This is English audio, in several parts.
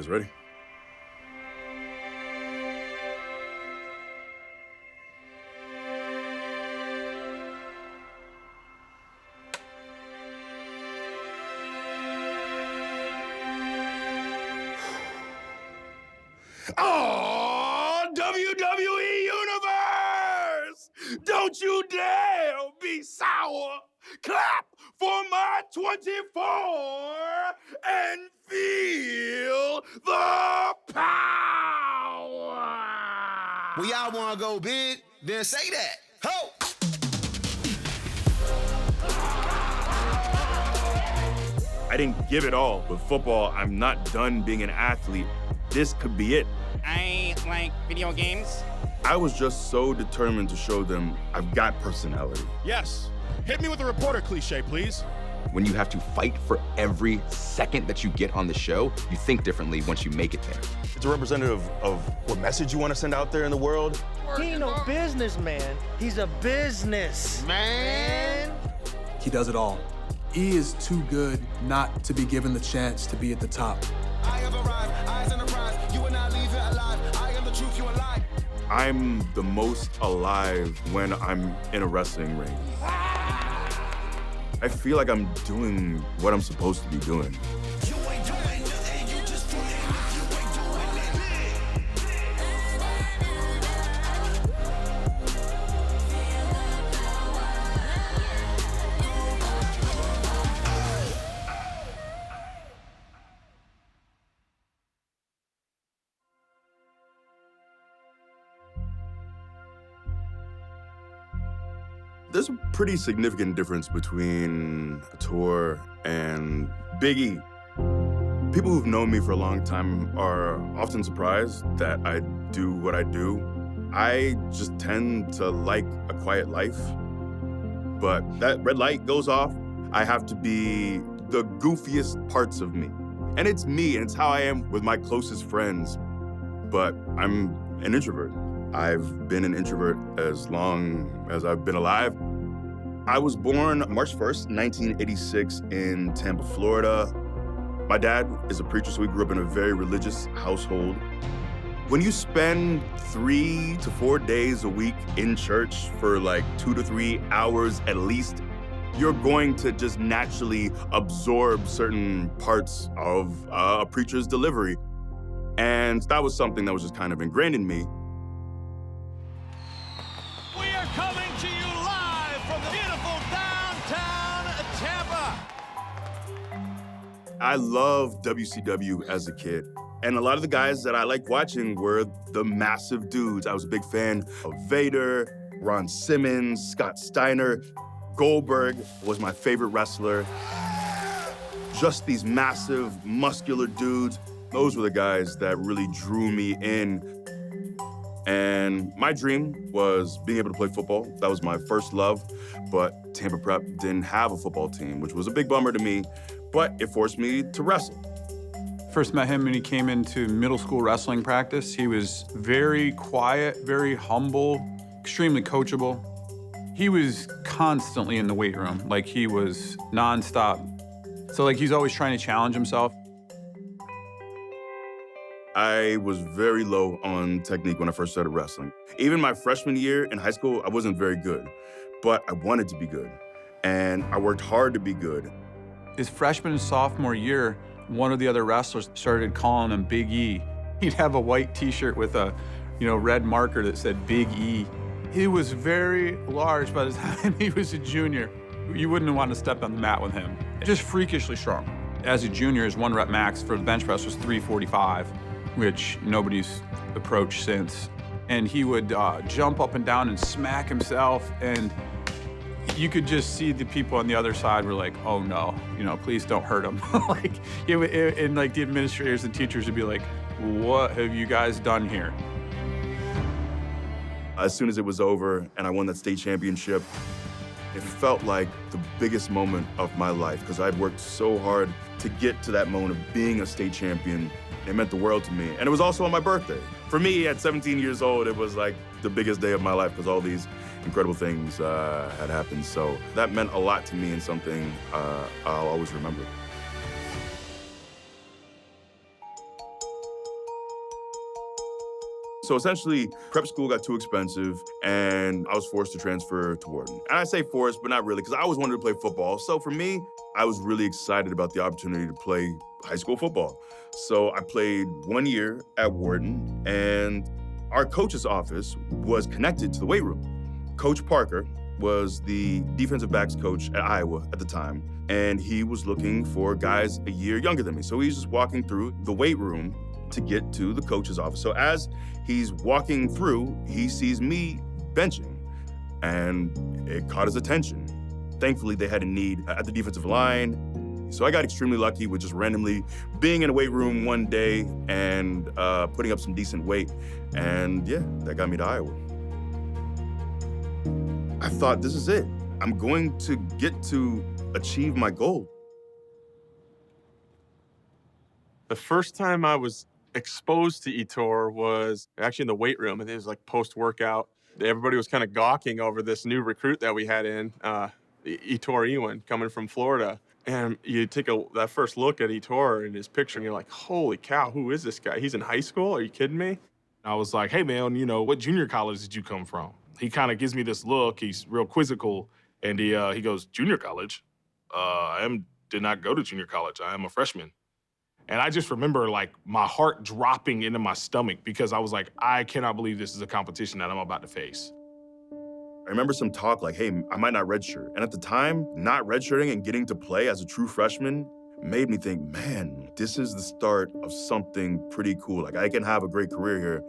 guys ready? Oh, WWE Universe! Don't you dare be sour. Clap for my 24 and feel the power. We all want to go big, then say that. Ho! I didn't give it all with football. I'm not done being an athlete. This could be it. I like video games. I was just so determined to show them I've got personality. Yes. Hit me with a reporter cliche, please. When you have to fight for every second that you get on the show, you think differently once you make it there. It's a representative of what message you want to send out there in the world. He ain't no businessman. He's a business man. He does it all. He is too good not to be given the chance to be at the top. I have arrived, eyes on the prize. You will not leave it alive. I am the truth, you are lying. I'm the most alive when I'm in a wrestling ring. I feel like I'm doing what I'm supposed to be doing. You ain't doing nothing, you just doing it. You ain't doing it. There's a pretty significant difference between a tour and Big E. People who've known me for a long time are often surprised that I do what I do. I just tend to like a quiet life, but that red light goes off. I have to be the goofiest parts of me. And it's me, and it's how I am with my closest friends. But I'm an introvert. I've been an introvert as long as I've been alive. I was born March 1st, 1986 in Tampa, Florida. My dad is a preacher, so we grew up in a very religious household. When you spend 3 to 4 days a week in church for like 2 to 3 hours at least, you're going to just naturally absorb certain parts of a preacher's delivery. And that was something that was just kind of ingrained in me. We are coming to you live from the beautiful downtown Tampa. I loved WCW as a kid. And a lot of the guys that I liked watching were the massive dudes. I was a big fan of Vader, Ron Simmons, Scott Steiner. Goldberg was my favorite wrestler. Just these massive, muscular dudes. Those were the guys that really drew me in. And my dream was being able to play football. That was my first love. But Tampa Prep didn't have a football team, which was a big bummer to me. But it forced me to wrestle. First met him when he came into middle school wrestling practice. He was very quiet, very humble, extremely coachable. He was constantly in the weight room, like he was nonstop. So like he's always trying to challenge himself. I was very low on technique when I first started wrestling. Even my freshman year in high school, I wasn't very good, but I wanted to be good. And I worked hard to be good. His freshman and sophomore year, one of the other wrestlers started calling him Big E. He'd have a white t-shirt with a, red marker that said Big E. He was very large by the time he was a junior. You wouldn't want to step on the mat with him. Just freakishly strong. As a junior, his 1 rep max for the bench press was 345, which nobody's approached since. And he would jump up and down and smack himself, and you could just see the people on the other side were like, oh no, please don't hurt him. And like the administrators and teachers would be like, what have you guys done here? As soon as it was over and I won that state championship, it felt like the biggest moment of my life because I'd worked so hard to get to that moment of being a state champion. It meant the world to me. And it was also on my birthday. For me, at 17 years old, it was like the biggest day of my life because all these incredible things had happened. So that meant a lot to me and something I'll always remember. So essentially, prep school got too expensive, and I was forced to transfer to Wharton. And I say forced, but not really, because I always wanted to play football. So for me, I was really excited about the opportunity to play high school football. So I played 1 year at Wharton, and our coach's office was connected to the weight room. Coach Parker was the defensive backs coach at Iowa at the time, and he was looking for guys a year younger than me. So he's just walking through the weight room to get to the coach's office. So as he's walking through, he sees me benching, and it caught his attention. Thankfully, they had a need at the defensive line. So I got extremely lucky with just randomly being in a weight room one day and putting up some decent weight. And yeah, that got me to Iowa. I thought, this is it. I'm going to get to achieve my goal. The first time I was exposed to Etor was actually in the weight room. It was like post-workout. Everybody was kind of gawking over this new recruit that we had in, Etor Ewan, coming from Florida. And you take that first look at Etor and his picture, and you're like, holy cow, who is this guy? He's in high school? Are you kidding me? I was like, hey, man, what junior college did you come from? He kind of gives me this look. He's real quizzical. And he goes, junior college? Did not go to junior college. I am a freshman. And I just remember, like, my heart dropping into my stomach because I was like, I cannot believe this is a competition that I'm about to face. I remember some talk like, hey, I might not redshirt. And at the time, not redshirting and getting to play as a true freshman made me think, man, this is the start of something pretty cool. Like, I can have a great career here.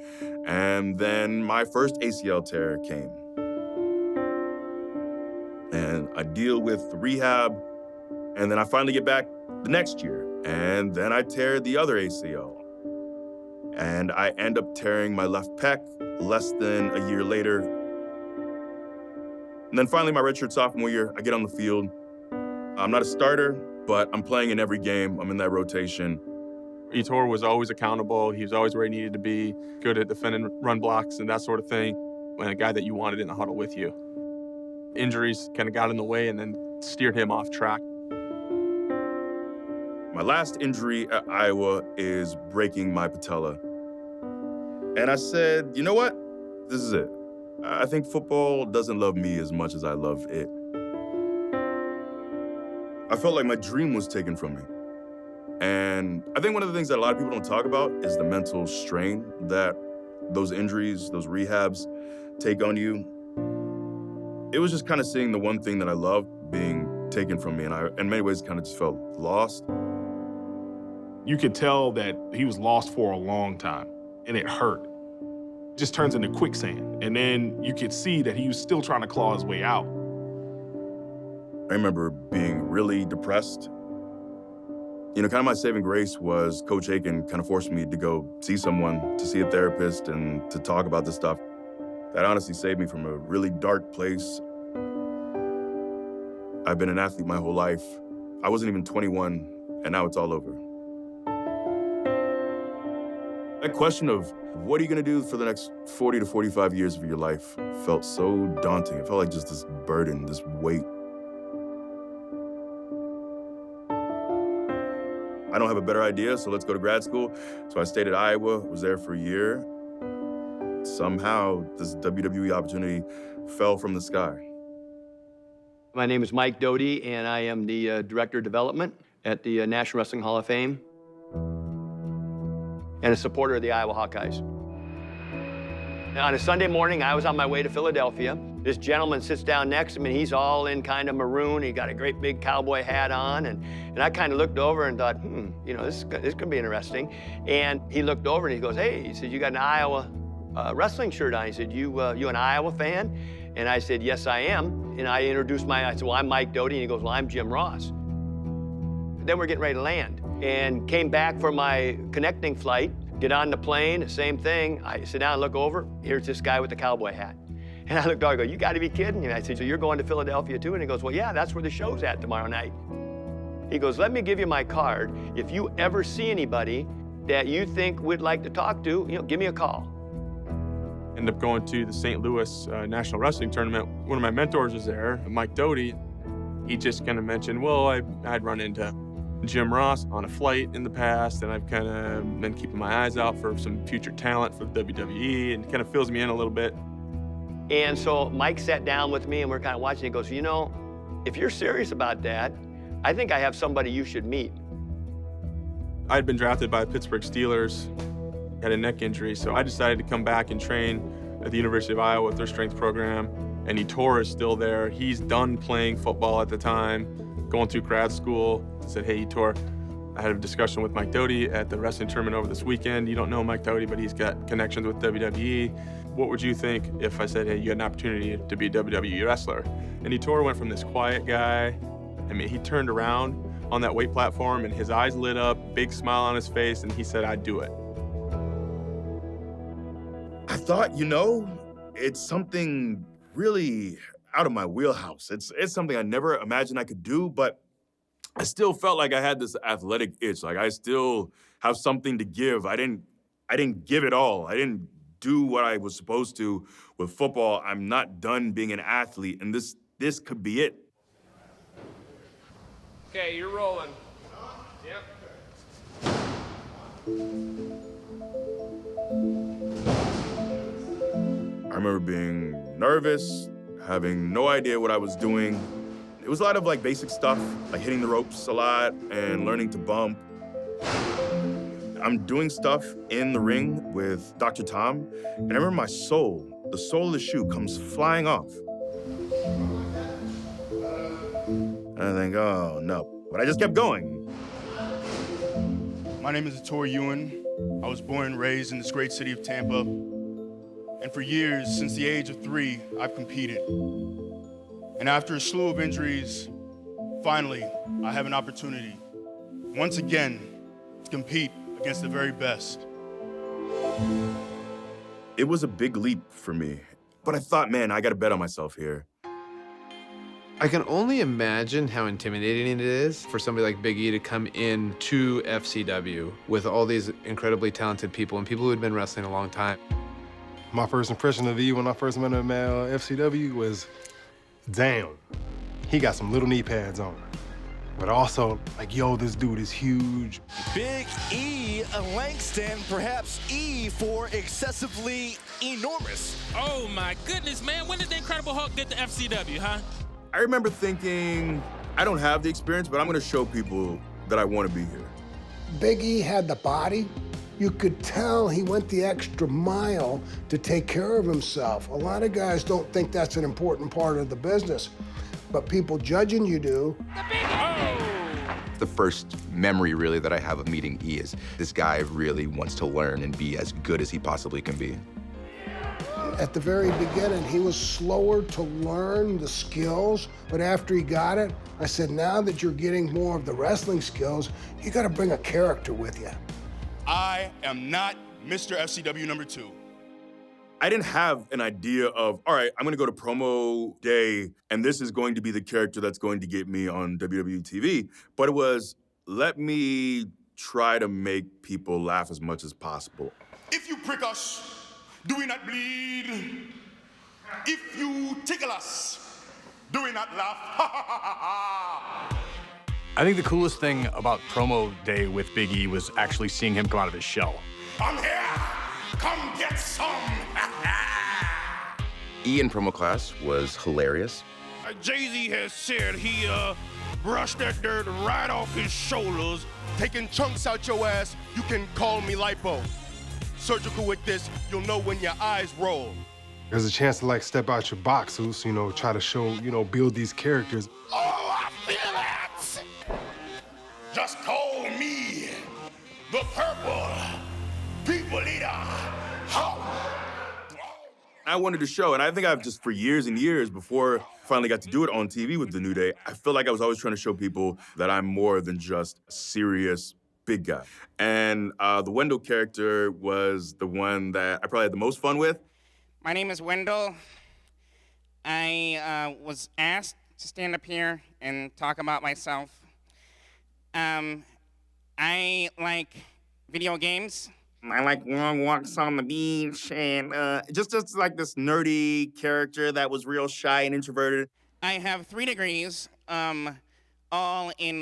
And then my first ACL tear came. And I deal with rehab, and then I finally get back the next year. And then I tear the other ACL. And I end up tearing my left pec less than a year later. And then finally, my redshirt sophomore year, I get on the field. I'm not a starter, but I'm playing in every game. I'm in that rotation. Etor was always accountable. He was always where he needed to be, good at defending run blocks and that sort of thing, and a guy that you wanted in the huddle with you. Injuries kind of got in the way and then steered him off track. My last injury at Iowa is breaking my patella. And I said, you know what? This is it. I think football doesn't love me as much as I love it. I felt like my dream was taken from me. And I think one of the things that a lot of people don't talk about is the mental strain that those injuries, those rehabs take on you. It was just kind of seeing the one thing that I loved being taken from me, and I, in many ways, kind of just felt lost. You could tell that he was lost for a long time, and it hurt. It just turns into quicksand, and then you could see that he was still trying to claw his way out. I remember being really depressed. Kind of my saving grace was Coach Aiken kind of forced me to go see someone, to see a therapist, and to talk about this stuff. That honestly saved me from a really dark place. I've been an athlete my whole life. I wasn't even 21, and now it's all over. That question of what are you gonna do for the next 40 to 45 years of your life felt so daunting. It felt like just this burden, this weight. I don't have a better idea, so let's go to grad school. So I stayed at Iowa, was there for a year. Somehow, this WWE opportunity fell from the sky. My name is Mike Doty, and I am the Director of Development at the National Wrestling Hall of Fame and a supporter of the Iowa Hawkeyes. On a Sunday morning, I was on my way to Philadelphia. This gentleman sits down next to me, and he's all in kind of maroon. He got a great big cowboy hat on, and I kind of looked over and thought, this could be interesting. And he looked over and he goes, hey, he said, you got an Iowa wrestling shirt on. He said, you an Iowa fan? And I said, yes, I am. And I introduced I said, well, I'm Mike Doty. And he goes, well, I'm Jim Ross. Then we're getting ready to land and came back for my connecting flight, get on the plane, same thing. I sit down and look over, here's this guy with the cowboy hat. And I looked over, I go, you gotta be kidding. And I said, so you're going to Philadelphia too? And he goes, well, yeah, that's where the show's at tomorrow night. He goes, let me give you my card. If you ever see anybody that you think we'd like to talk to, give me a call. Ended up going to the St. Louis National Wrestling Tournament. One of my mentors was there, Mike Doty. He just kind of mentioned, well, I'd run into Jim Ross on a flight in the past, and I've kind of been keeping my eyes out for some future talent for the WWE, and it kind of fills me in a little bit. And so Mike sat down with me and we're kind of watching. He goes, you know, if you're serious about that, I think I have somebody you should meet. I had been drafted by the Pittsburgh Steelers, had a neck injury, so I decided to come back and train at the University of Iowa with their strength program. And Etor is still there. He's done playing football at the time, going through grad school. I said, hey, Etor, I had a discussion with Mike Doty at the wrestling tournament over this weekend. You don't know Mike Doty, but he's got connections with WWE. What would you think if I said, hey, you had an opportunity to be a WWE wrestler? And Etor went from this quiet guy. I mean, he turned around on that weight platform and his eyes lit up, big smile on his face, and he said, I'd do it. I thought, you know, it's something really out of my wheelhouse. It's something I never imagined I could do, but I still felt like I had this athletic itch. Like I still have something to give. I didn't give it all. I didn't do what I was supposed to with football. I'm not done being an athlete, and this could be it. Okay, you're rolling. Yep. I remember being nervous, having no idea what I was doing. It was a lot of like basic stuff, like hitting the ropes a lot and learning to bump. I'm doing stuff in the ring with Dr. Tom, and I remember my sole, the sole of the shoe comes flying off. And I think, oh no, but I just kept going. My name is Etor Ewan. I was born and raised in this great city of Tampa. And for years, since the age of 3, I've competed. And after a slew of injuries, finally, I have an opportunity, once again, to compete against the very best. It was a big leap for me, but I thought, man, I gotta bet on myself here. I can only imagine how intimidating it is for somebody like Big E to come in to FCW with all these incredibly talented people and people who had been wrestling a long time. My first impression of E when I first met him at FCW was, damn, he got some little knee pads on. But also, like, yo, this dude is huge. Big E Langston, perhaps E for excessively enormous. Oh my goodness, man. When did the Incredible Hulk get to FCW, huh? I remember thinking, I don't have the experience, but I'm gonna show people that I wanna be here. Big E had the body. You could tell he went the extra mile to take care of himself. A lot of guys don't think that's an important part of the business, but people judging you do. The first memory, really, that I have of meeting E is this guy really wants to learn and be as good as he possibly can be. At the very beginning, he was slower to learn the skills, but after he got it, I said, now that you're getting more of the wrestling skills, you gotta bring a character with you. I am not Mr. FCW number 2. I didn't have an idea of, all right, I'm gonna go to promo day, and this is going to be the character that's going to get me on WWE TV. But it was, let me try to make people laugh as much as possible. If you prick us, do we not bleed? If you tickle us, do we not laugh? I think the coolest thing about promo day with Big E was actually seeing him come out of his shell. I'm here! Come get some! E in promo class was hilarious. Jay-Z has said he brushed that dirt right off his shoulders. Taking chunks out your ass, you can call me lipo. Surgical with this, you'll know when your eyes roll. There's a chance to like step out your box, you know, try to show, you know, build these characters. Oh, I feel it! Just call me the Purple People Eater. I wanted to show, and I think I've just for years and years before I finally got to do it on TV with The New Day, I feel like I was always trying to show people that I'm more than just a serious big guy. And the Wendell character was the one that I probably had the most fun with. My name is Wendell. I was asked to stand up here and talk about myself. I like video games. I like long walks on the beach and just like this nerdy character that was real shy and introverted. I have 3 degrees, all in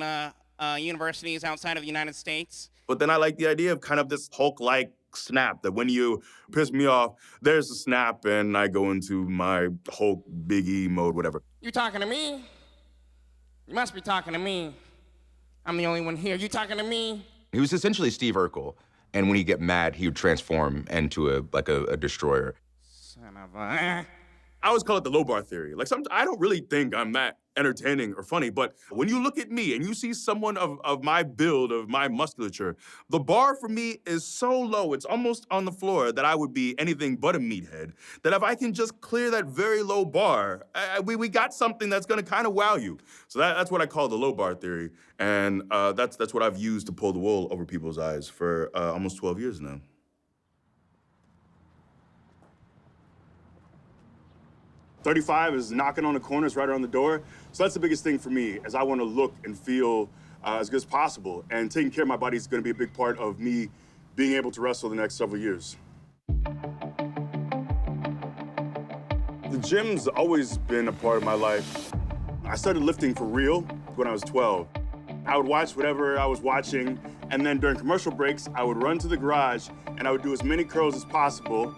universities outside of the United States. But then I like the idea of kind of this Hulk-like snap, that when you piss me off, there's a snap and I go into my Hulk Big E mode, whatever. You talking to me? You must be talking to me. I'm the only one here. You talking to me? He was essentially Steve Urkel, and when he'd get mad, he would transform into a destroyer. Son of a... I always call it the low bar theory. Like, I don't really think I'm that entertaining or funny, but when you look at me and you see someone of my build, of my musculature, the bar for me is so low, it's almost on the floor, that I would be anything but a meathead, that if I can just clear that very low bar, we got something that's gonna kind of wow you. So that's what I call the low bar theory, and that's what I've used to pull the wool over people's eyes for almost 12 years now. .35 is knocking on the corners, right around the door. So that's the biggest thing for me, is I want to look and feel as good as possible. And taking care of my body is going to be a big part of me being able to wrestle the next several years. The gym's always been a part of my life. I started lifting for real when I was 12. I would watch whatever I was watching, and then during commercial breaks, I would run to the garage and I would do as many curls as possible.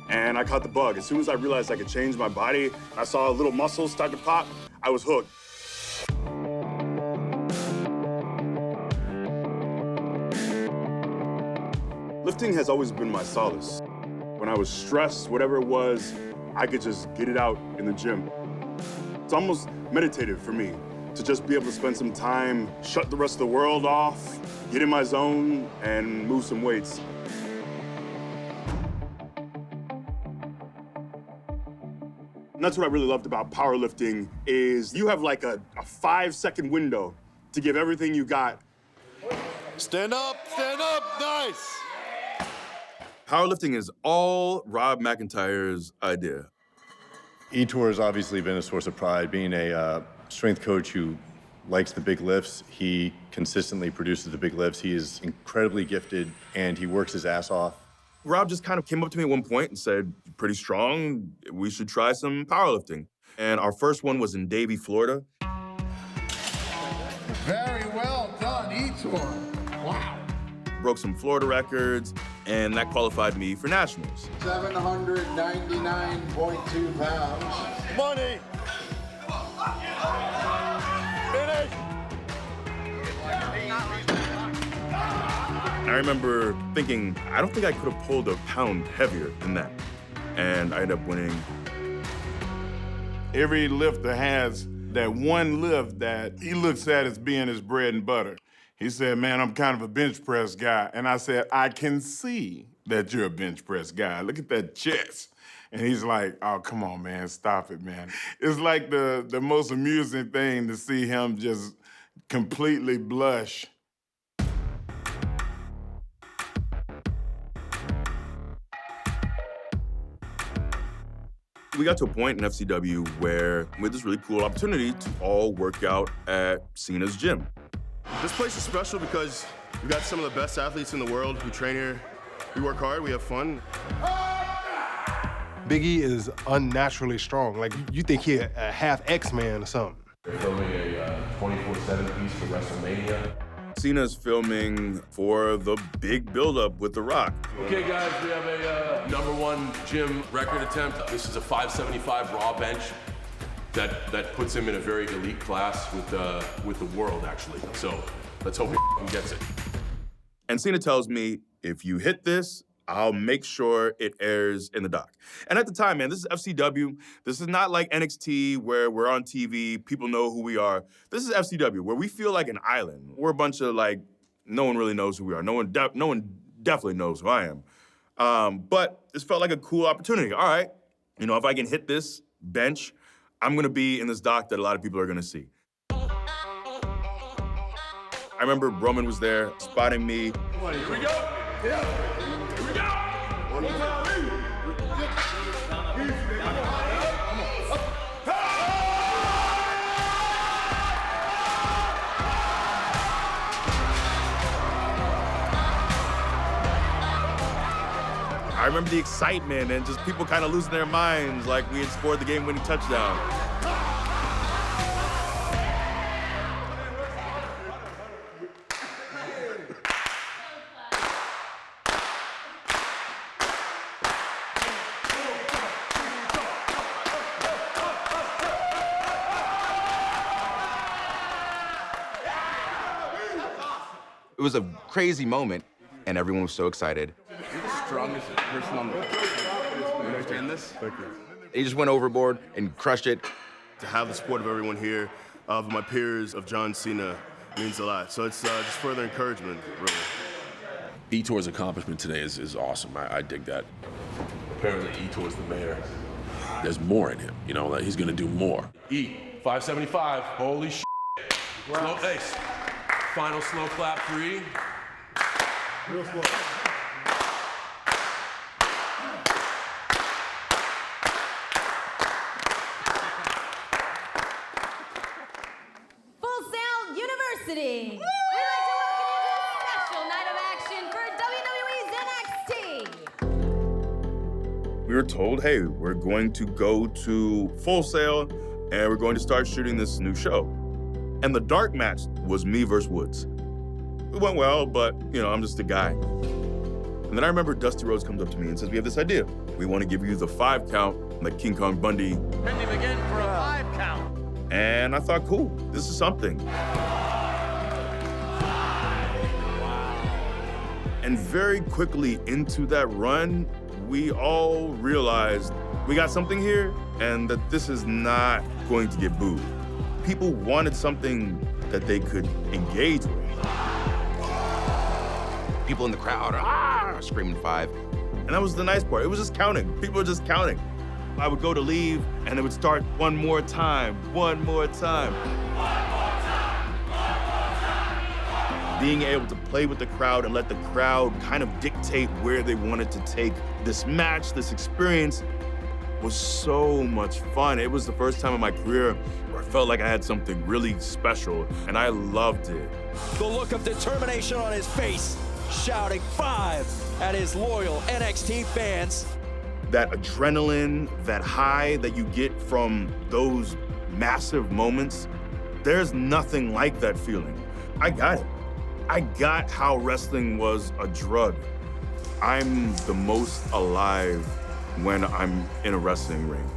And I caught the bug. As soon as I realized I could change my body, I saw a little muscle start to pop, I was hooked. Lifting has always been my solace. When I was stressed, whatever it was, I could just get it out in the gym. It's almost meditative for me to just be able to spend some time, shut the rest of the world off, get in my zone, and move some weights. And that's what I really loved about powerlifting, is you have like a 5-second window to give everything you got. Stand up, nice. Powerlifting is all Rob McIntyre's idea. Etor has obviously been a source of pride. Being a strength coach who likes the big lifts, he consistently produces the big lifts. He is incredibly gifted, and he works his ass off. Rob just kind of came up to me at one point and said, pretty strong, we should try some powerlifting. And our first one was in Davie, Florida. Very well done, Etor. Wow. Broke some Florida records, and that qualified me for nationals. 799.2 pounds. Money. Finish. I remember thinking, I don't think I could have pulled a pound heavier than that. And I ended up winning. Every lifter has that one lift that he looks at as being his bread and butter. He said, man, I'm kind of a bench press guy. And I said, I can see that you're a bench press guy. Look at that chest. And he's like, oh, come on, man, stop it, man. It's like the most amusing thing to see him just completely blush. We got to a point in FCW where we had this really cool opportunity to all work out at Cena's gym. This place is special because we got some of the best athletes in the world who train here. We work hard, we have fun. Big E is unnaturally strong. Like, you think he a half X-Man or something. They're filming a 24/7 piece for WrestleMania. Cena's filming for the big build-up with The Rock. Okay, guys, we have a #1 gym record attempt. This is a 575 raw bench that puts him in a very elite class with the world, actually. So let's hope he gets it. And Cena tells me, if you hit this, I'll make sure it airs in the doc. And at the time, man, this is FCW. This is not like NXT where we're on TV, people know who we are. This is FCW, where we feel like an island. We're a bunch of no one really knows who we are. No one definitely knows who I am. But this felt like a cool opportunity. All right, if I can hit this bench, I'm gonna be in this doc that a lot of people are gonna see. I remember Roman was there, spotting me. Here we go. Yeah. Here we go. I remember the excitement and just people kind of losing their minds like we had scored the game-winning touchdown. It was a crazy moment, and everyone was so excited. You're the strongest person on the planet. You understand this? Thank you. He just went overboard and crushed it. To have the support of everyone here, of my peers, of John Cena, means a lot. So it's just further encouragement, really. Etor's accomplishment today is awesome. I dig that. Apparently, Etor's the mayor. There's more in him, you know, like he's gonna do more. 575, holy shit. Slow pace. Final slow clap, 3. Real slow. Full Sail University. We'd like to welcome you to a special night of action for WWE's NXT. We were told, hey, we're going to go to Full Sail and we're going to start shooting this new show. And the dark match was me versus Woods. It went well, but, you know, I'm just a guy. And then I remember Dusty Rhodes comes up to me and says, we have this idea. We want to give you the 5 count, like King Kong Bundy. Pin him again for a 5 count. And I thought, cool, this is something. And very quickly into that run, we all realized we got something here and that this is not going to get booed. People wanted something that they could engage with. People in the crowd are screaming 5. And that was the nice part. It was just counting. People were just counting. I would go to leave and it would start one more time, one more time. Being able to play with the crowd and let the crowd kind of dictate where they wanted to take this match, this experience, was so much fun. It was the first time in my career where I felt like I had something really special, and I loved it. The look of determination on his face, shouting 5 at his loyal NXT fans. That adrenaline, that high that you get from those massive moments, there's nothing like that feeling. I got it. I got how wrestling was a drug. I'm the most alive when I'm in a wrestling ring.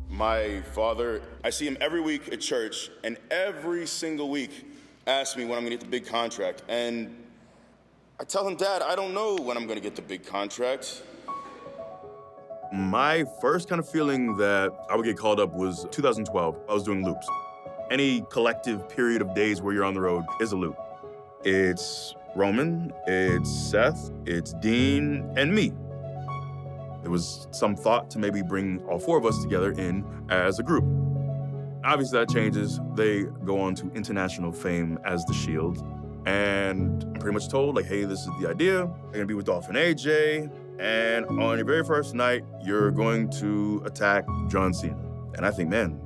My father, I see him every week at church, and every single week asks me when I'm gonna get the big contract. And I tell him, Dad, I don't know when I'm gonna get the big contract. My first kind of feeling that I would get called up was 2012. I was doing loops. Any collective period of days where you're on the road is a loop. It's Roman, it's Seth, it's Dean, and me. There was some thought to maybe bring all 4 of us together in as a group. Obviously that changes. They go on to international fame as The Shield. And I'm pretty much told, like, hey, this is the idea. You're gonna be with Dolph and AJ, and on your very first night, you're going to attack John Cena. And I think, man,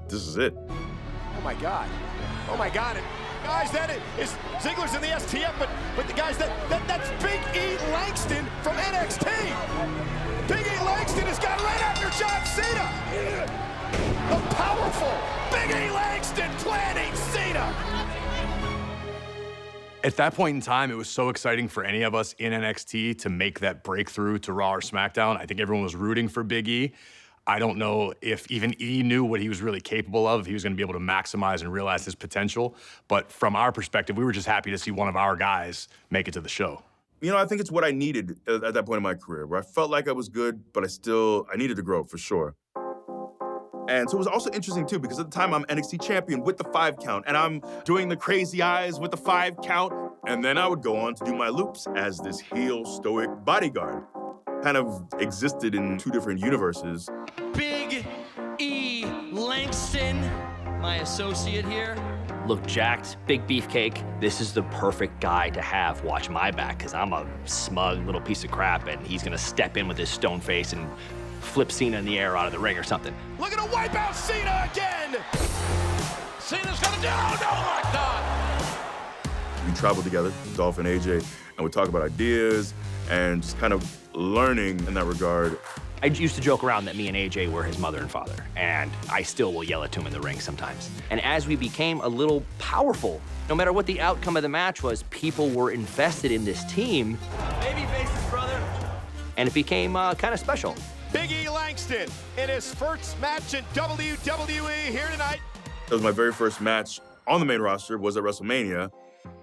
this is it. Oh my God. Oh my God. Guys, that is Ziggler's in the STF, but the guys, that's Big E Langston from NXT. Big E Langston has got right after John Cena. The powerful Big E Langston planning Cena. At that point in time, it was so exciting for any of us in NXT to make that breakthrough to Raw or SmackDown. I think everyone was rooting for Big E. I don't know if even E knew what he was really capable of, if he was going to be able to maximize and realize his potential. But from our perspective, we were just happy to see one of our guys make it to the show. You know, I think it's what I needed at that point in my career, where I felt like I was good, but I needed to grow for sure. And so it was also interesting too, because at the time I'm NXT champion with the 5 count, and I'm doing the crazy eyes with the 5 count. And then I would go on to do my loops as this heel stoic bodyguard. Kind of existed in 2 different universes. Big E Langston, my associate here. Look jacked, big beefcake. This is the perfect guy to have watch my back, because I'm a smug little piece of crap, and he's gonna step in with his stone face and flip Cena in the air out of the ring or something. Looking to wipe out Cena again. Cena's gonna do, oh no, not. We traveled together, Dolph and AJ, and we talk about ideas and just kind of learning in that regard. I used to joke around that me and AJ were his mother and father, and I still will yell it to him in the ring sometimes. And as we became a little powerful, no matter what the outcome of the match was, people were invested in this team. Baby faces, brother. And it became kind of special. Big E Langston in his first match in WWE here tonight. It was my very first match on the main roster was at WrestleMania,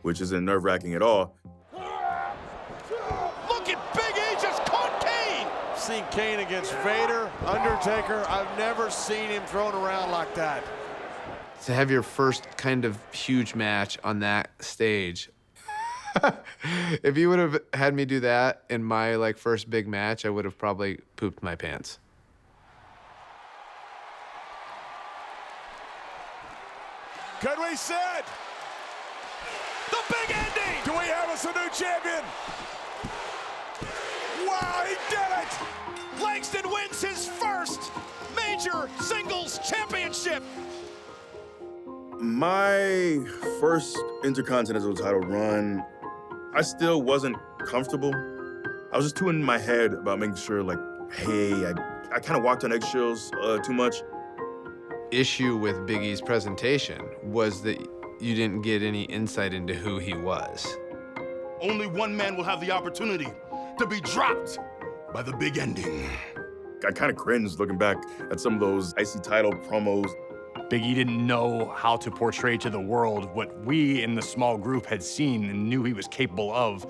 which isn't nerve-wracking at all. Look at Big E just caught Kane! Seen Kane against Vader, Undertaker. I've never seen him thrown around like that. To have your first kind of huge match on that stage. If you would have had me do that in my like first big match, I would have probably pooped my pants. Could we set the big ending? Do we have us a new champion? Wow, he did it! Langston wins his first major singles championship. My first Intercontinental title run, I still wasn't comfortable. I was just too in my head about making sure, like, hey, I kind of walked on eggshells too much. Issue with Big E's presentation was that you didn't get any insight into who he was. Only one man will have the opportunity to be dropped by the big ending. I kind of cringed looking back at some of those IC title promos. Big E didn't know how to portray to the world what we in the small group had seen and knew he was capable of.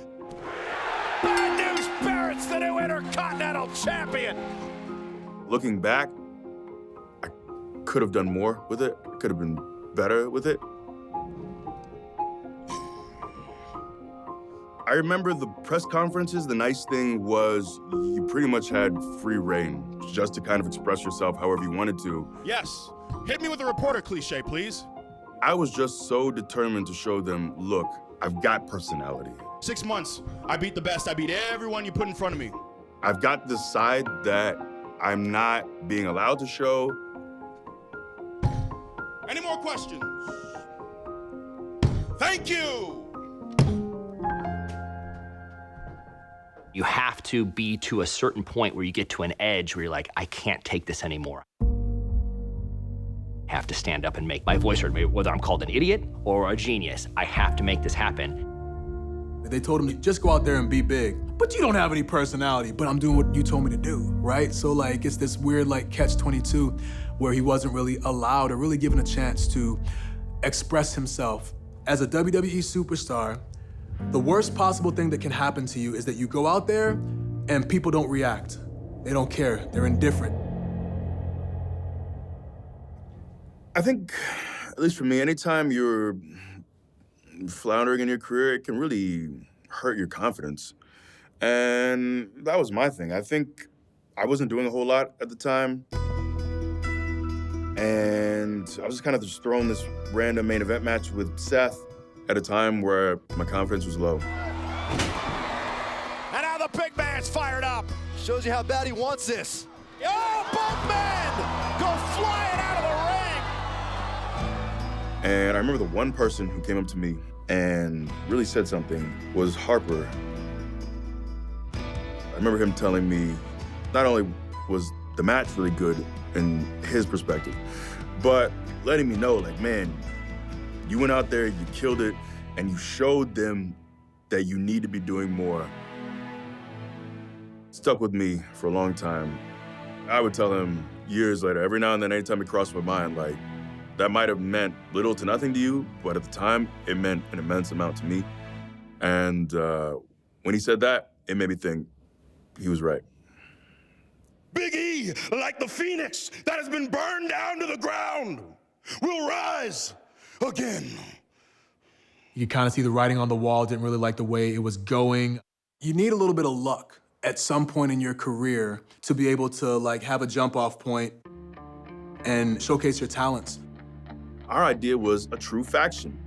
Bad News Barrett's the new Intercontinental Champion. Looking back, I could have done more with it. I could have been better with it. I remember the press conferences. The nice thing was you pretty much had free reign just to kind of express yourself however you wanted to. Yes. Hit me with a reporter cliche, please. I was just so determined to show them, look, I've got personality. 6 months, I beat the best. I beat everyone you put in front of me. I've got this side that I'm not being allowed to show. Any more questions? Thank you! You have to be to a certain point where you get to an edge where you're like, I can't take this anymore. I have to stand up and make my voice heard, whether I'm called an idiot or a genius. I have to make this happen. They told him to just go out there and be big, but you don't have any personality, but I'm doing what you told me to do, right? So like, it's this weird like catch-22 where he wasn't really allowed or really given a chance to express himself. As a WWE superstar, the worst possible thing that can happen to you is that you go out there and people don't react. They don't care, they're indifferent. I think, at least for me, anytime you're floundering in your career, it can really hurt your confidence. And that was my thing. I think I wasn't doing a whole lot at the time. And I was kind of just throwing this random main event match with Seth at a time where my confidence was low. And now the big man's fired up. Shows you how bad he wants this. Oh, both men go flying out of the ring. And I remember the one person who came up to me and really said something was Harper. I remember him telling me not only was the match really good in his perspective, but letting me know, like, man, you went out there, you killed it, and you showed them that you need to be doing more. It stuck with me for a long time. I would tell him years later, every now and then, anytime it crossed my mind, like, that might have meant little to nothing to you, but at the time, it meant an immense amount to me. And when he said that, it made me think he was right. Big E, like the phoenix that has been burned down to the ground, will rise again. You can kind of see the writing on the wall, didn't really like the way it was going. You need a little bit of luck at some point in your career to be able to like have a jump off point and showcase your talents. Our idea was a true faction.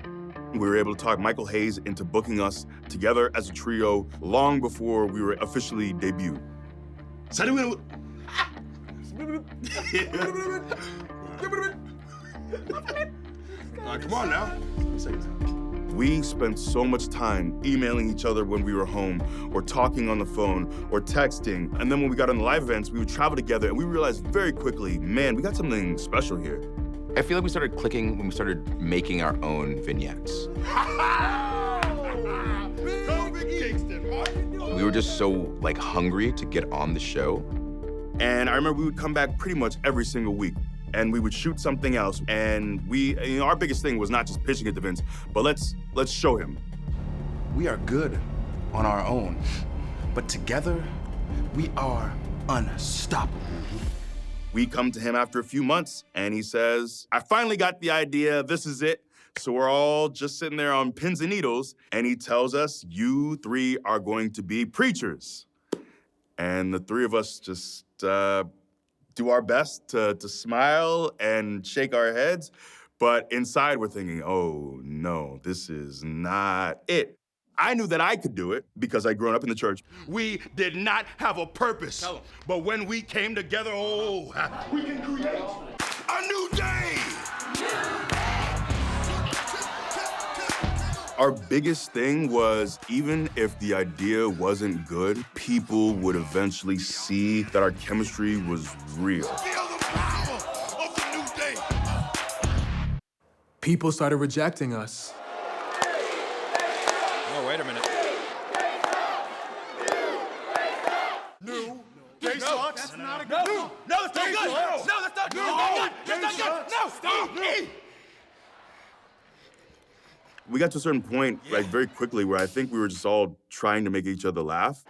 We were able to talk Michael Hayes into booking us together as a trio long before we were officially debuted. Come on now. We spent so much time emailing each other when we were home, or talking on the phone, or texting. And then when we got on the live events, we would travel together, and we realized very quickly, man, we got something special here. I feel like we started clicking when we started making our own vignettes. We were just so like hungry to get on the show. And I remember we would come back pretty much every single week. and we would shoot something else. And our biggest thing was not just pitching it to Vince, but let's show him. We are good on our own, but together, we are unstoppable. We come to him after a few months, and he says, I finally got the idea, this is it. So we're all just sitting there on pins and needles, and he tells us, you three are going to be preachers. And the three of us just do our best to smile and shake our heads, but inside we're thinking, oh no, this is not it. I knew that I could do it because I'd grown up in the church. We did not have a purpose, but when we came together, we can create a new day. Our biggest thing was, even if the idea wasn't good, people would eventually see that our chemistry was real. Feel the power of the new day. People started rejecting us. Oh, wait a minute. New day sucks. That's not a good No, that's not good. No, that's not good. That's not good. No. We got to a certain point, like very quickly, where I think we were just all trying to make each other laugh.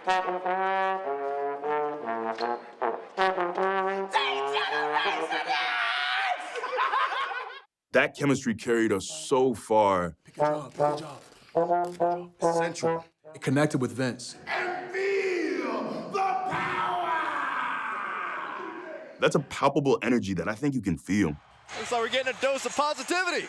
That chemistry carried us so far. Good job. Essential. It connected with Vince. And feel the power. That's a palpable energy that I think you can feel. Looks like we're getting a dose of positivity.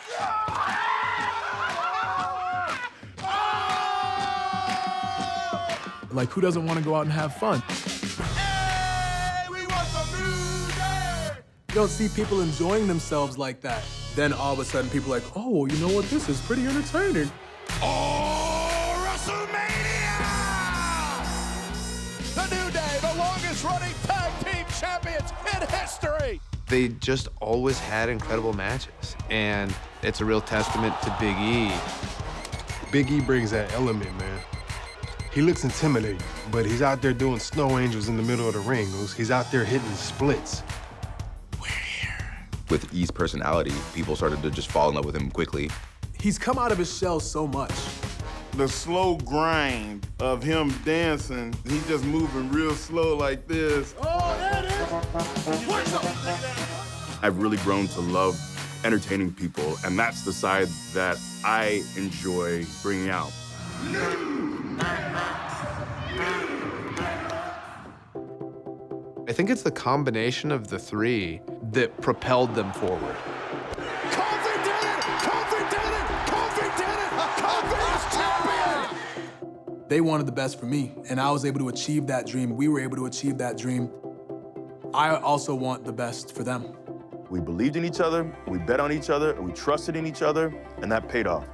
Like, who doesn't want to go out and have fun? Hey, we want some music. You don't see people enjoying themselves like that. Then all of a sudden, people are like, oh, you know what? This is pretty entertaining. Oh, WrestleMania! The New Day, the longest running tag team champions in history. They just always had incredible matches, and it's a real testament to Big E. Big E brings that element, man. He looks intimidating, but he's out there doing snow angels in the middle of the ring. He's out there hitting splits. With E's personality, people started to just fall in love with him quickly. He's come out of his shell so much. The slow grind of him dancing, he just moving real slow like this. Oh, there it is. What's up? I've really grown to love entertaining people, and that's the side that I enjoy bringing out. I think it's the combination of the three that propelled them forward. Kofi did it! Kofi did it! Kofi did it! Kofi is champion! They wanted the best for me, and I was able to achieve that dream. We were able to achieve that dream. I also want the best for them. We believed in each other, we bet on each other, and we trusted in each other, and that paid off.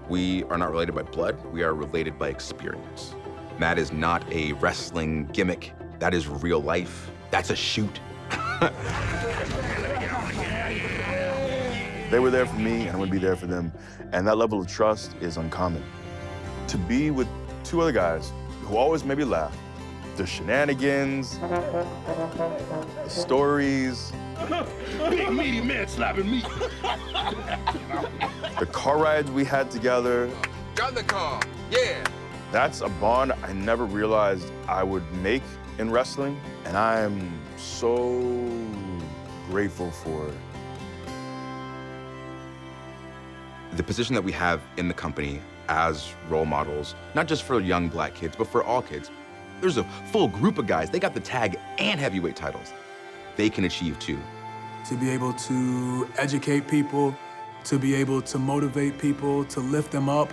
We are not related by blood, we are related by experience. That is not a wrestling gimmick. That is real life. That's a shoot. They were there for me, and I'm gonna be there for them. And that level of trust is uncommon. To be with two other guys who always made me laugh, the shenanigans, the stories, Big meaty man slapping me. the car rides we had together. Got in the car, yeah. That's a bond I never realized I would make in wrestling, and I am so grateful for it. The position that we have in the company as role models, not just for young black kids, but for all kids. There's a full group of guys, they got the tag and heavyweight titles. They can achieve too. To be able to educate people, to be able to motivate people, to lift them up.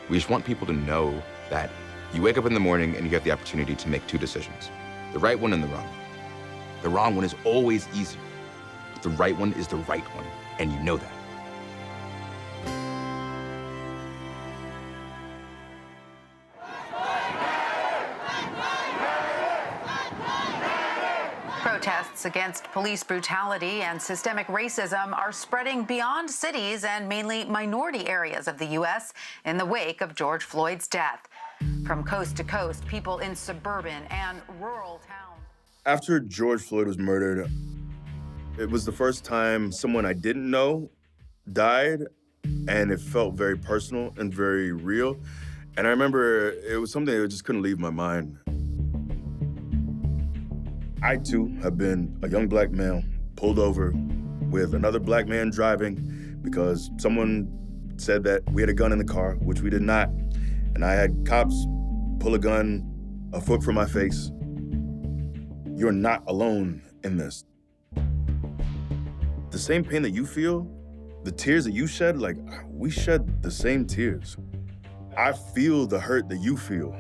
We just want people to know that you wake up in the morning and you have the opportunity to make two decisions, the right one and the wrong. The wrong one is always easier, but the right one is the right one, and you know that. Protests against police brutality and systemic racism are spreading beyond cities and mainly minority areas of the U.S. in the wake of George Floyd's death. From coast to coast, people in suburban and rural towns. After George Floyd was murdered, It was the first time someone I didn't know died, and it felt very personal and very real. And I remember it was something that just couldn't leave my mind. I, too, have been a young black male pulled over with another black man driving because someone said that we had a gun in the car, which we did not. And I had cops pull a gun a foot from my face. You're not alone in this. The same pain that you feel, the tears that you shed, like, we shed the same tears. I feel the hurt that you feel.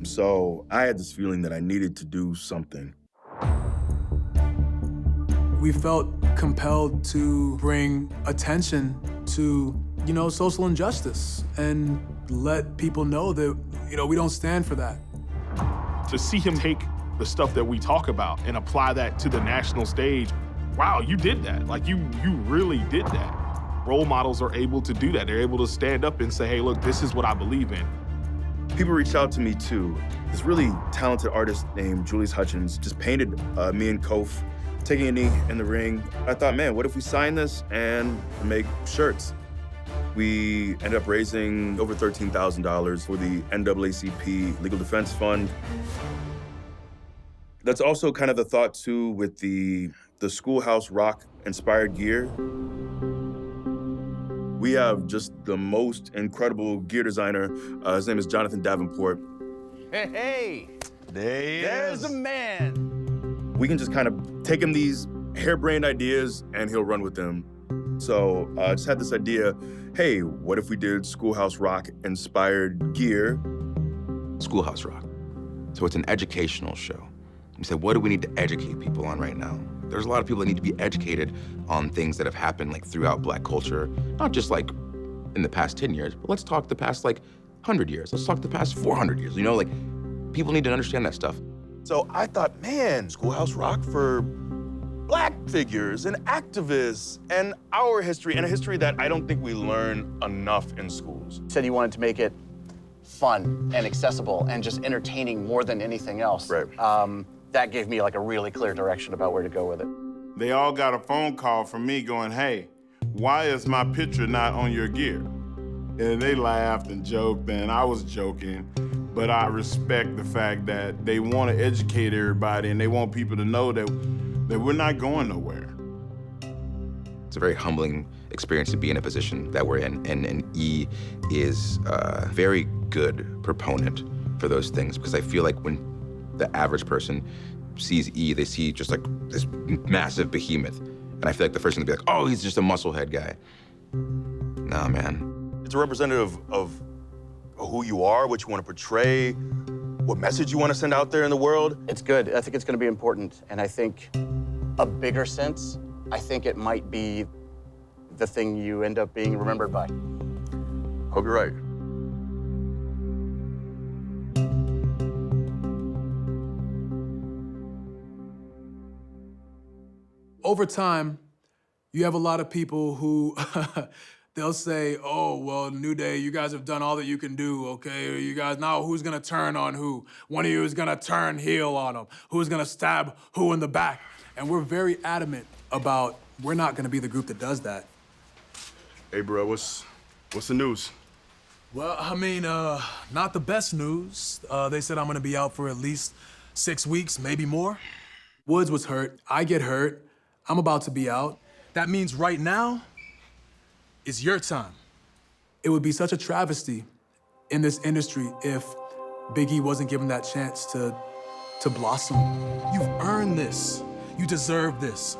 So I had this feeling that I needed to do something. We felt compelled to bring attention to, social injustice and let people know that, we don't stand for that. To see him take the stuff that we talk about and apply that to the national stage, wow, you did that. Like, you really did that. Role models are able to do that. They're able to stand up and say, hey, look, this is what I believe in. People reached out to me too. This really talented artist named Julius Hutchins just painted me and Kof taking a knee in the ring. I thought, man, what if we sign this and make shirts? We ended up raising over $13,000 for the NAACP Legal Defense Fund. That's also kind of the thought too with the Schoolhouse Rock inspired gear. We have just the most incredible gear designer. His name is Jonathan Davenport. Hey, there's the man. We can just kind of take him these harebrained ideas and he'll run with them. So I just had this idea, hey, what if we did Schoolhouse Rock inspired gear? Schoolhouse Rock. So it's an educational show. We said, what do we need to educate people on right now? There's a lot of people that need to be educated on things that have happened like throughout Black culture, not just like in the past 10 years, but let's talk the past like 100 years. Let's talk the past 400 years. People need to understand that stuff. So I thought, man, Schoolhouse Rock for Black figures and activists and our history, and a history that I don't think we learn enough in schools. You said you wanted to make it fun and accessible and just entertaining more than anything else. Right. That gave me like a really clear direction about where to go with it. They all got a phone call from me going, hey, why is my picture not on your gear? And they laughed and joked, and I was joking, but I respect the fact that they want to educate everybody and they want people to know that we're not going nowhere. It's a very humbling experience to be in a position that we're in, and E is a very good proponent for those things, because I feel like when the average person sees E, they see just like this massive behemoth. And I feel like the first thing to be like, oh, he's just a musclehead guy. Nah, man. It's a representative of who you are, what you want to portray, what message you want to send out there in the world. It's good. I think it's going to be important. And I think a bigger sense, I think it might be the thing you end up being remembered by. Hope you're right. Over time, you have a lot of people who they'll say, oh, well, New Day, you guys have done all that you can do, okay? Or you guys, now who's gonna turn on who? One of you is gonna turn heel on them. Who's gonna stab who in the back? And we're very adamant about we're not gonna be the group that does that. Hey, bro, what's the news? Well, I mean, not the best news. They said I'm gonna be out for at least 6 weeks, maybe more. Woods was hurt, I get hurt. I'm about to be out. That means right now is your time. It would be such a travesty in this industry if Big E wasn't given that chance to blossom. You've earned this. You deserve this.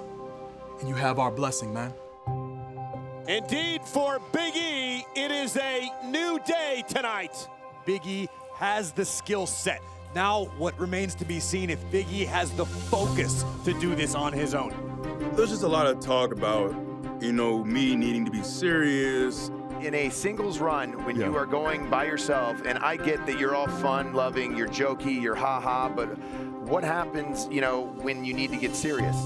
And you have our blessing, man. Indeed, for Big E, it is a new day tonight. Big E has the skill set. Now, what remains to be seen if Big E has the focus to do this on his own. There's just a lot of talk about, me needing to be serious. In a singles run, when you are going by yourself, and I get that you're all fun-loving, you're jokey, you're ha-ha, but what happens, when you need to get serious?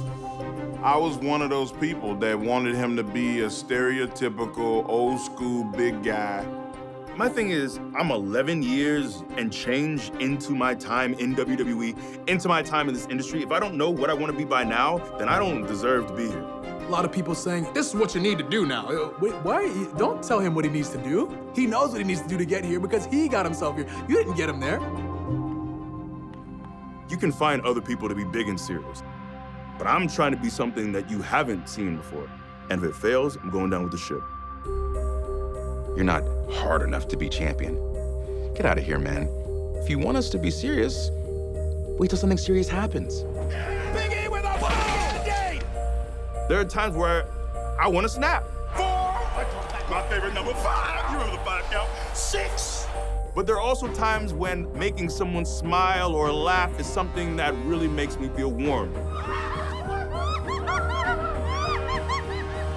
I was one of those people that wanted him to be a stereotypical old school big guy My thing is, I'm 11 years and change into my time in WWE, into my time in this industry. If I don't know what I want to be by now, then I don't deserve to be here. A lot of people saying, this is what you need to do now. Wait, why? Don't tell him what he needs to do. He knows what he needs to do to get here because he got himself here. You didn't get him there. You can find other people to be big and serious, but I'm trying to be something that you haven't seen before. And if it fails, I'm going down with the ship. You're not hard enough to be champion. Get out of here, man. If you want us to be serious, wait till something serious happens. Big E with a band-aid! There are times where I want to snap. 4, my favorite number 5, you remember the 5 count, 6. But there are also times when making someone smile or laugh is something that really makes me feel warm.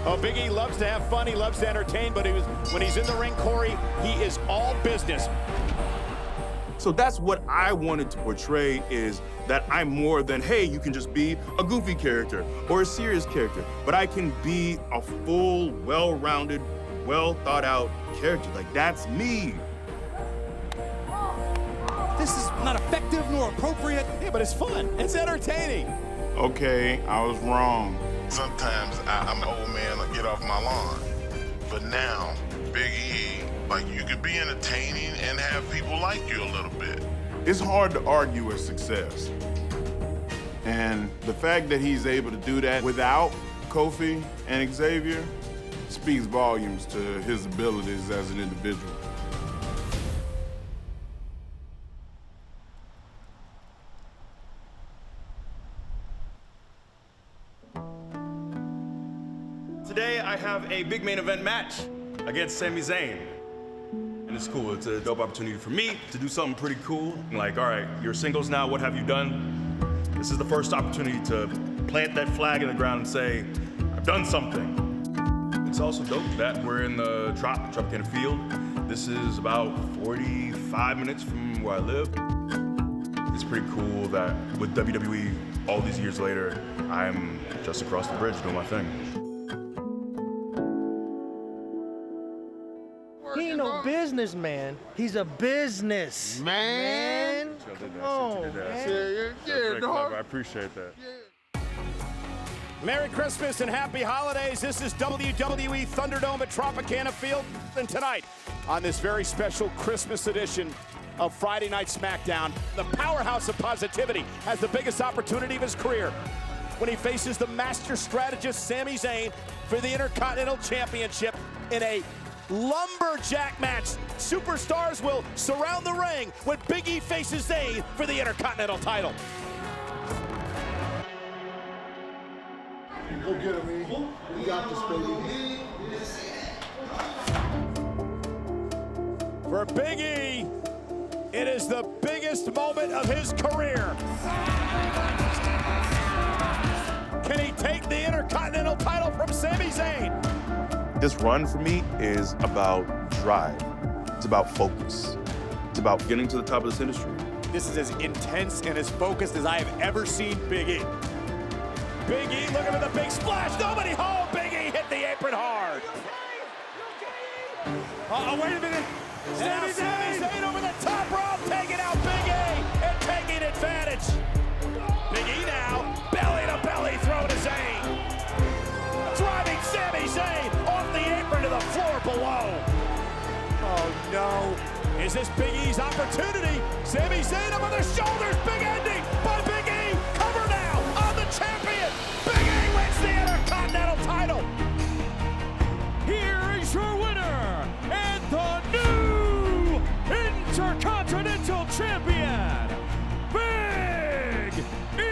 Oh, Big E loves to have fun, he loves to entertain, but when he's in the ring, Corey, he is all business. So that's what I wanted to portray, is that I'm more than, hey, you can just be a goofy character or a serious character, but I can be a full, well-rounded, well-thought-out character. Like, that's me. This is not effective nor appropriate. Yeah, but it's fun. It's entertaining. Okay, I was wrong. Sometimes I'm an old man, I get off my lawn. But now, Big E, like, you could be entertaining and have people like you a little bit. It's hard to argue with success. And the fact that he's able to do that without Kofi and Xavier speaks volumes to his abilities as an individual. Today, I have a big main event match against Sami Zayn. And it's cool. It's a dope opportunity for me to do something pretty cool. Like, all right, you're singles now, what have you done? This is the first opportunity to plant that flag in the ground and say, I've done something. It's also dope that we're in the Tropicana Field. This is about 45 minutes from where I live. It's pretty cool that with WWE, all these years later, I'm just across the bridge doing my thing. He ain't no businessman. He's a business man. Oh, man. Yeah, dog. I appreciate that. Merry Christmas and happy holidays. This is WWE Thunderdome at Tropicana Field. And tonight, on this very special Christmas edition of Friday Night SmackDown, the powerhouse of positivity has the biggest opportunity of his career when he faces the master strategist Sami Zayn for the Intercontinental Championship in a lumberjack match. Superstars will surround the ring when Big E faces Zayn for the Intercontinental title. Go get him, E. We got this, baby. For Big E, it is the biggest moment of his career. Can he take the Intercontinental title from Sami Zayn? This run for me is about drive. It's about focus. It's about getting to the top of this industry. This is as intense and as focused as I have ever seen Big E. Big E looking for the big splash. Nobody home. Big E hit the apron hard. Wait a minute. Sami Zayn over the top rope, taking out Big E and taking advantage. Big E now, belly to belly throw to Zayn. Driving Sami Zayn off the apron to the floor below. Oh no. Is this Big E's opportunity? Sami Zayn up on the shoulders. Big ending by Big E. Cover now on the champion. Big E wins the Intercontinental title. Here is your winner and the new Intercontinental Champion, Big E.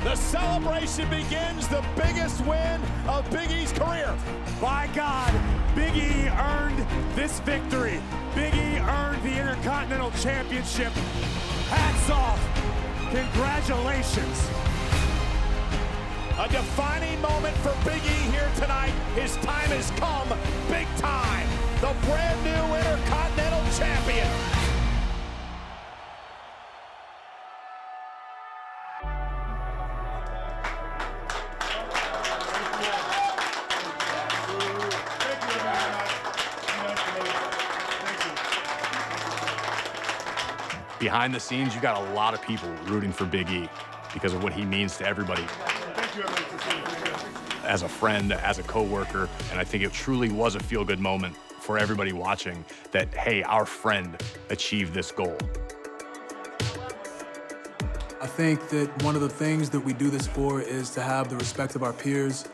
The celebration begins, the biggest win of Big E's career. By God, Big E earned this victory. Big E earned the Intercontinental Championship. Hats off. Congratulations. A defining moment for Big E here tonight. His time has come, big time. The brand new Intercontinental Champion. behind the scenes, you got a lot of people rooting for Big E because of what he means to everybody. As a friend, as a coworker, and I think it truly was a feel-good moment for everybody watching that, hey, our friend achieved this goal. I think that one of the things that we do this for is to have the respect of our peers.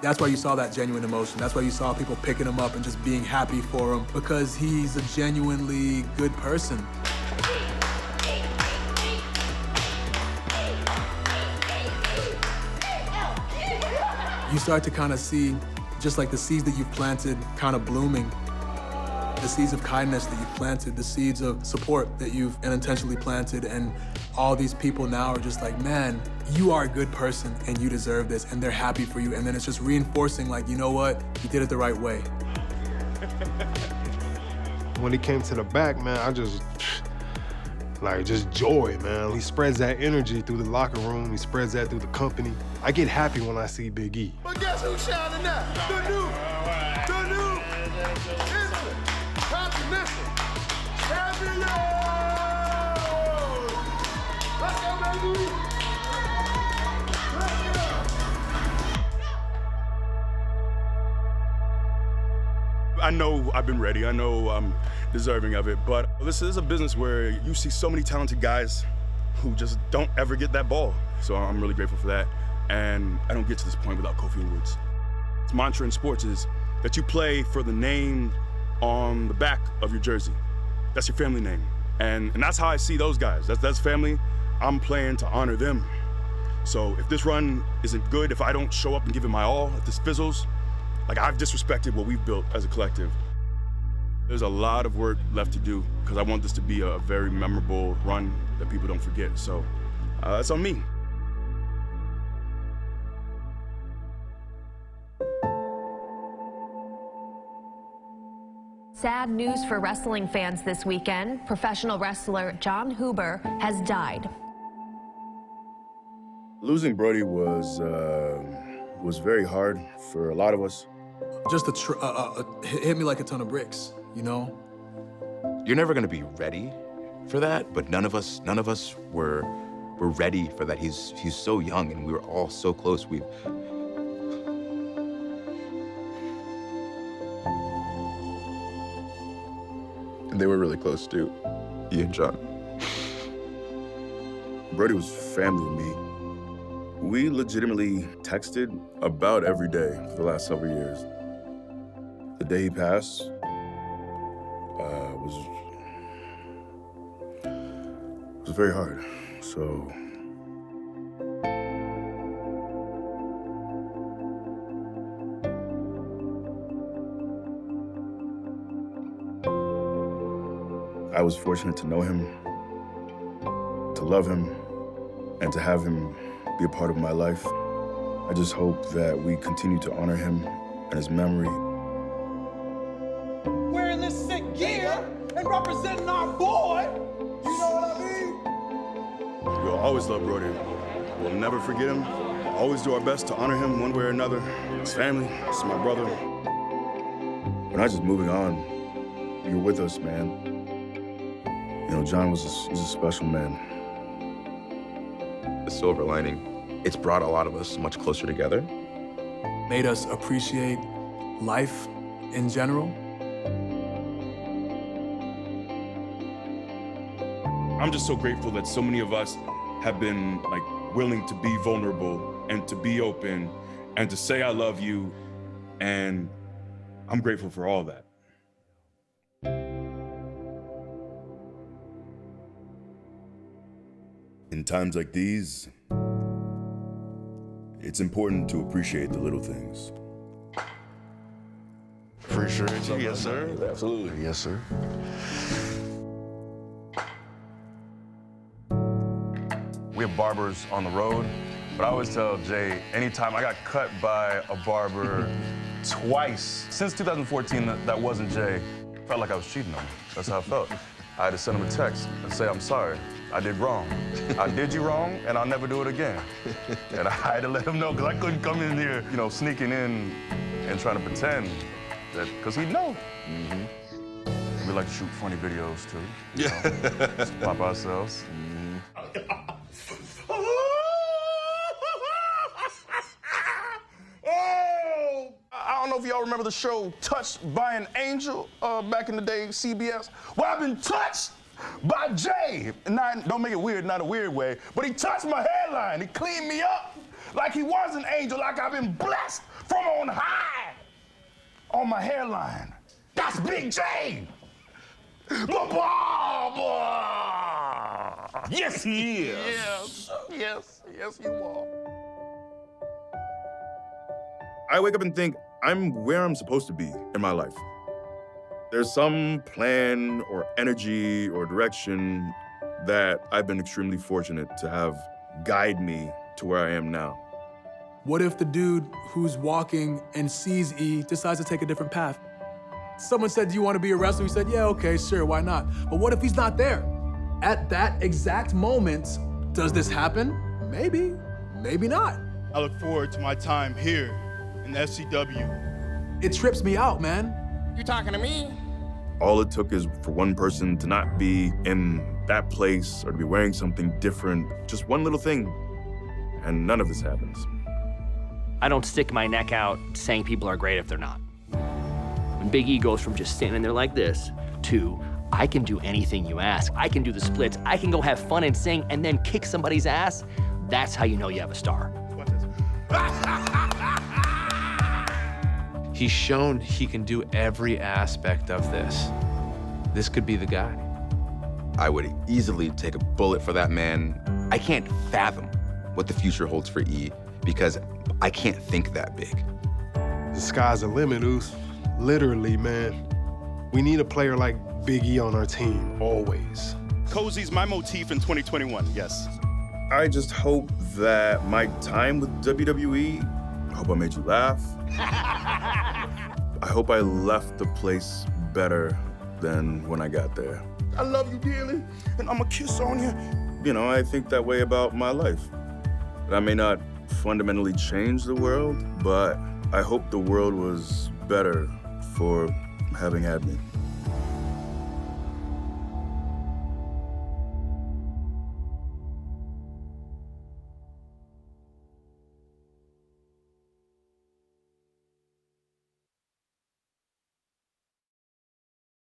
That's why you saw that genuine emotion. That's why you saw people picking him up and just being happy for him, because he's a genuinely good person. You start to kind of see, just like the seeds that you've planted kind of blooming, the seeds of kindness that you've planted, the seeds of support that you've unintentionally planted, and all these people now are just like, man, you are a good person and you deserve this, and they're happy for you, and then it's just reinforcing, like, you know what, you did it the right way. When he came to the back, man, I just joy, man. He spreads that energy through the locker room. He spreads that through the company. I get happy when I see Big E. But guess who's shining now? The new Intercontinental Champion! Let's go, baby! I know I've been ready. I know I'm deserving of it, but this is a business where you see so many talented guys who just don't ever get that ball. So I'm really grateful for that. And I don't get to this point without Kofi and Woods. His mantra in sports is that you play for the name on the back of your jersey. That's your family name. And that's how I see those guys. That's family. I'm playing to honor them. So if this run isn't good, if I don't show up and give it my all, if this fizzles, like, I've disrespected what we've built as a collective. There's a lot of work left to do because I want this to be a very memorable run that people don't forget. So it's on me. Sad news for wrestling fans this weekend. Professional wrestler John Huber has died. Losing Brodie was very hard for a lot of us. Just hit me like a ton of bricks, you know? You're never gonna be ready for that, but none of us were ready for that. He's so young and we were all so close. And they were really close too, he and John. Brodie was family to me. We legitimately texted about every day for the last several years. The day he passed was very hard. So I was fortunate to know him, to love him, and to have him be a part of my life. I just hope that we continue to honor him and his memory. Wearing this sick gear and representing our boy, you know what I mean? We'll always love Brodie. We'll never forget him. We'll always do our best to honor him one way or another. His family, it's my brother. We're not just moving on. You're with us, man. You know, John was a special man. The silver lining, it's brought a lot of us much closer together. Made us appreciate life in general. I'm just so grateful that so many of us have been willing to be vulnerable and to be open and to say I love you, and I'm grateful for all that. In times like these, it's important to appreciate the little things. Appreciate you, yes, sir. Absolutely. Yes, sir. We have barbers on the road, but I always tell Jay, anytime I got cut by a barber twice, since 2014, that wasn't Jay, felt like I was cheating on him. That's how I felt. I had to send him a text and say, I'm sorry, I did wrong. I did you wrong, and I'll never do it again. And I had to let him know, because I couldn't come in here, sneaking in and trying to pretend that, because he'd know. We We like to shoot funny videos too. You know, just pop ourselves. Oh! I don't know if y'all remember the show Touched by an Angel back in the day, CBS. Well, I've been touched by Jay. And don't make it weird, not a weird way, but he touched my hairline. He cleaned me up like he was an angel, like I've been blessed from on high on my hairline. That's Big J. Yes, he is. Yes, you are. I wake up and think I'm where I'm supposed to be in my life. There's some plan or energy or direction that I've been extremely fortunate to have guide me to where I am now. What if the dude who's walking and sees E decides to take a different path? Someone said, do you want to be a wrestler? He said, yeah, okay, sure, why not? But what if he's not there? At that exact moment, does this happen? Maybe, maybe not. I look forward to my time here in the FCW. It trips me out, man. You talking to me? All it took is for one person to not be in that place or to be wearing something different, just one little thing, and none of this happens. I don't stick my neck out saying people are great if they're not. When Big E goes from just standing there like this to, I can do anything you ask. I can do the splits. I can go have fun and sing and then kick somebody's ass. That's how you know you have a star. He's shown he can do every aspect of this. This could be the guy. I would easily take a bullet for that man. I can't fathom what the future holds for E because I can't think that big. The sky's the limit, Oos. Literally, man. We need a player like Big E on our team, always. Cozy's my motif in 2021, yes. I just hope that my time with WWE, I hope I made you laugh. I hope I left the place better than when I got there. I love you dearly, and I'm a kiss on you. You know, I think that way about my life. I may not fundamentally change the world, but I hope the world was better for having had me.